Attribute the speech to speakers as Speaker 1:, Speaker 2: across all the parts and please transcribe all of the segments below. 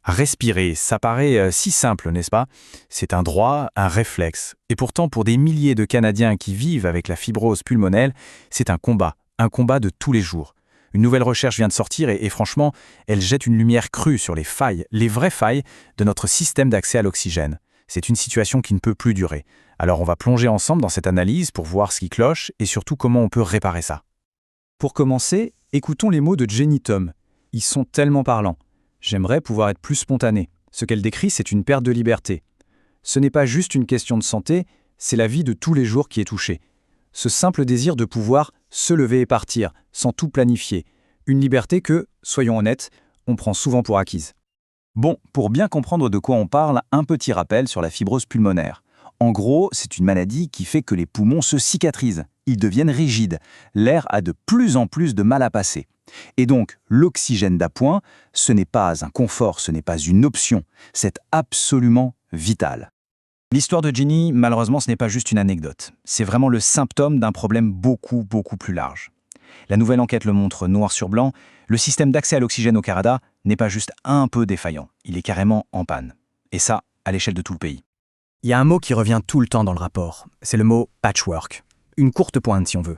Speaker 1: Respirer, ça paraît si simple, n'est-ce pas? C'est un droit, un réflexe. Et pourtant, pour des milliers de Canadiens qui vivent avec la fibrose pulmonaire, c'est un combat de tous les jours. Une nouvelle recherche vient de sortir et franchement, elle jette une lumière crue sur les failles, les vraies failles de notre système d'accès à l'oxygène. C'est une situation qui ne peut plus durer. Alors on va plonger ensemble dans cette analyse pour voir ce qui cloche et surtout comment on peut réparer ça.
Speaker 2: Pour commencer, écoutons les mots de Jenny Tom. Ils sont tellement parlants. J'aimerais pouvoir être plus spontané. Ce qu'elle décrit, c'est une perte de liberté. Ce n'est pas juste une question de santé, c'est la vie de tous les jours qui est touchée. Ce simple désir de pouvoir se lever et partir, sans tout planifier. Une liberté que, soyons honnêtes, on prend souvent pour acquise.
Speaker 3: Bon, pour bien comprendre de quoi on parle, un petit rappel sur la fibrose pulmonaire. En gros, c'est une maladie qui fait que les poumons se cicatrisent, ils deviennent rigides, l'air a de plus en plus de mal à passer. Et donc, l'oxygène d'appoint, ce n'est pas un confort, ce n'est pas une option, c'est absolument vital. L'histoire de Jenny, malheureusement, ce n'est pas juste une anecdote. C'est vraiment le symptôme d'un problème beaucoup plus large. La nouvelle enquête le montre noir sur blanc, le système d'accès à l'oxygène au Canada n'est pas juste un peu défaillant, il est carrément en panne. Et ça, à l'échelle de tout le pays.
Speaker 2: Il y a un mot qui revient tout le temps dans le rapport. C'est le mot patchwork. Une courte pointe, si on veut.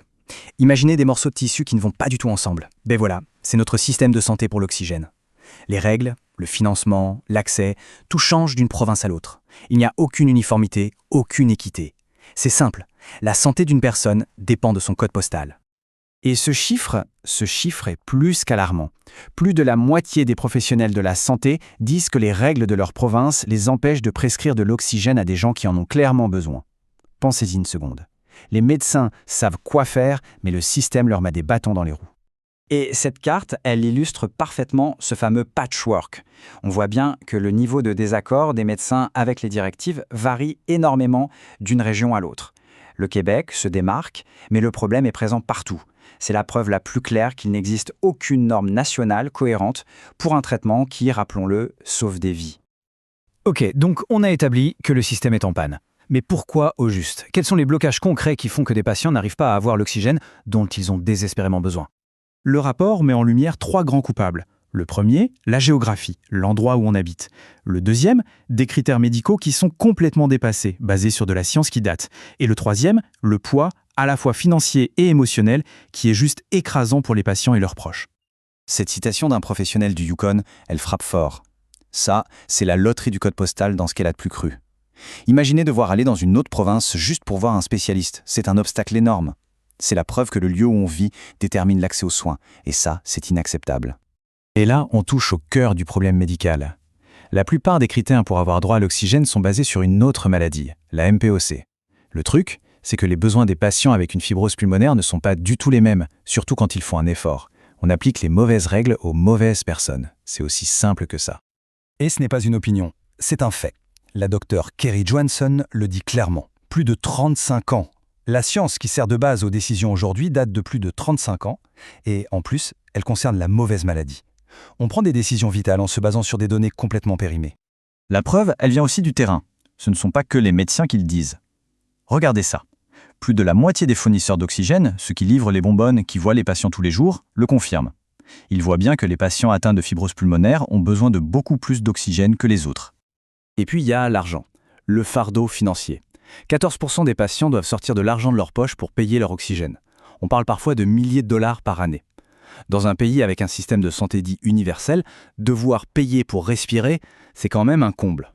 Speaker 2: Imaginez des morceaux de tissu qui ne vont pas du tout ensemble. Ben voilà, c'est notre système de santé pour l'oxygène. Les règles, le financement, l'accès, tout change d'une province à l'autre. Il n'y a aucune uniformité, aucune équité. C'est simple, la santé d'une personne dépend de son code postal. Et ce chiffre est plus qu'alarmant. Plus de la moitié des professionnels de la santé disent que les règles de leur province les empêchent de prescrire de l'oxygène à des gens qui en ont clairement besoin. Pensez-y une seconde. Les médecins savent quoi faire, mais le système leur met des bâtons dans les roues.
Speaker 3: Et cette carte, elle illustre parfaitement ce fameux patchwork. On voit bien que le niveau de désaccord des médecins avec les directives varie énormément d'une région à l'autre. Le Québec se démarque, mais le problème est présent partout. C'est la preuve la plus claire qu'il n'existe aucune norme nationale cohérente pour un traitement qui, rappelons-le, sauve des vies.
Speaker 2: Ok, donc on a établi que le système est en panne. Mais pourquoi au juste? Quels sont les blocages concrets qui font que des patients n'arrivent pas à avoir l'oxygène dont ils ont désespérément besoin? Le rapport met en lumière 3 grands coupables. Le premier, la géographie, l'endroit où on habite. Le deuxième, des critères médicaux qui sont complètement dépassés, basés sur de la science qui date. Et le troisième, le poids, à la fois financier et émotionnel, qui est juste écrasant pour les patients et leurs proches.
Speaker 3: Cette citation d'un professionnel du Yukon, elle frappe fort. Ça, c'est la loterie du code postal dans ce qu'elle a de plus cru. Imaginez devoir aller dans une autre province juste pour voir un spécialiste. C'est un obstacle énorme. C'est la preuve que le lieu où on vit détermine l'accès aux soins. Et ça, c'est inacceptable.
Speaker 1: Et là, on touche au cœur du problème médical. La plupart des critères pour avoir droit à l'oxygène sont basés sur une autre maladie, la MPOC. Le truc, c'est que les besoins des patients avec une fibrose pulmonaire ne sont pas du tout les mêmes, surtout quand ils font un effort. On applique les mauvaises règles aux mauvaises personnes. C'est aussi simple que ça.
Speaker 4: Et ce n'est pas une opinion, c'est un fait. La docteure Kerry Johansson le dit clairement. Plus de 35 ans. La science qui sert de base aux décisions aujourd'hui date de plus de 35 ans, et en plus, elle concerne la mauvaise maladie. On prend des décisions vitales en se basant sur des données complètement périmées.
Speaker 3: La preuve, elle vient aussi du terrain. Ce ne sont pas que les médecins qui le disent. Regardez ça. Plus de la moitié des fournisseurs d'oxygène, ceux qui livrent les bonbonnes, qui voient les patients tous les jours, le confirment. Ils voient bien que les patients atteints de fibrose pulmonaire ont besoin de beaucoup plus d'oxygène que les autres.
Speaker 2: Et puis il y a l'argent, le fardeau financier. 14% des patients doivent sortir de l'argent de leur poche pour payer leur oxygène. On parle parfois de milliers de dollars par année. Dans un pays avec un système de santé dit universel, devoir payer pour respirer, c'est quand même un comble.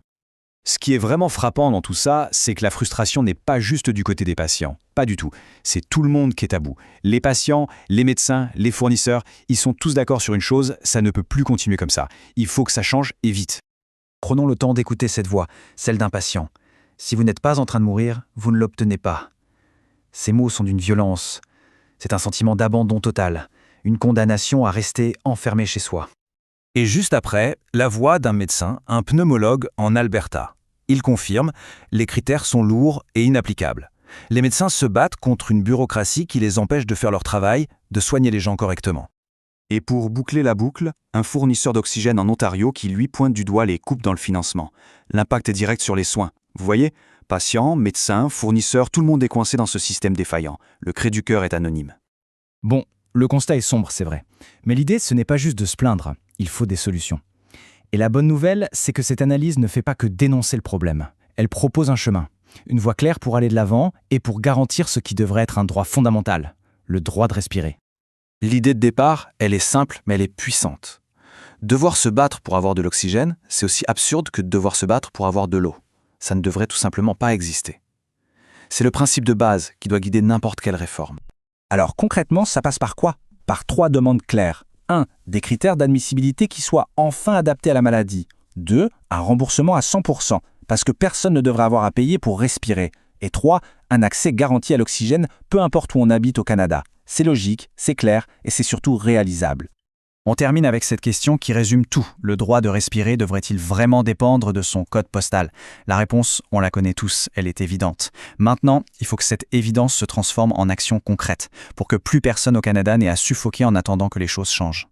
Speaker 1: Ce qui est vraiment frappant dans tout ça, c'est que la frustration n'est pas juste du côté des patients. Pas du tout. C'est tout le monde qui est à bout. Les patients, les médecins, les fournisseurs, ils sont tous d'accord sur une chose, ça ne peut plus continuer comme ça. Il faut que ça change et vite.
Speaker 2: Prenons le temps d'écouter cette voix, celle d'un patient. Si vous n'êtes pas en train de mourir, vous ne l'obtenez pas. Ces mots sont d'une violence. C'est un sentiment d'abandon total, une condamnation à rester enfermé chez soi.
Speaker 4: Et juste après, la voix d'un médecin, un pneumologue en Alberta. Il confirme, les critères sont lourds et inapplicables. Les médecins se battent contre une bureaucratie qui les empêche de faire leur travail, de soigner les gens correctement.
Speaker 3: Et pour boucler la boucle, un fournisseur d'oxygène en Ontario qui lui pointe du doigt les coupes dans le financement. L'impact est direct sur les soins. Vous voyez, patients, médecins, fournisseurs, tout le monde est coincé dans ce système défaillant. Le cri du cœur est anonyme.
Speaker 2: Bon, le constat est sombre, c'est vrai. Mais l'idée, ce n'est pas juste de se plaindre, il faut des solutions. Et la bonne nouvelle, c'est que cette analyse ne fait pas que dénoncer le problème. Elle propose un chemin, une voie claire pour aller de l'avant et pour garantir ce qui devrait être un droit fondamental, le droit de respirer.
Speaker 1: L'idée de départ, elle est simple, mais elle est puissante. Devoir se battre pour avoir de l'oxygène, c'est aussi absurde que de devoir se battre pour avoir de l'eau. Ça ne devrait tout simplement pas exister. C'est le principe de base qui doit guider n'importe quelle réforme.
Speaker 2: Alors concrètement, ça passe par quoi? Par 3 demandes claires. 1. Des critères d'admissibilité qui soient enfin adaptés à la maladie. 2. Un remboursement à 100%, parce que personne ne devrait avoir à payer pour respirer. Et 3. Un accès garanti à l'oxygène, peu importe où on habite au Canada. C'est logique, c'est clair et c'est surtout réalisable. On termine avec cette question qui résume tout. Le droit de respirer devrait-il vraiment dépendre de son code postal? La réponse, on la connaît tous, elle est évidente. Maintenant, il faut que cette évidence se transforme en action concrète, pour que plus personne au Canada n'ait à suffoquer en attendant que les choses changent.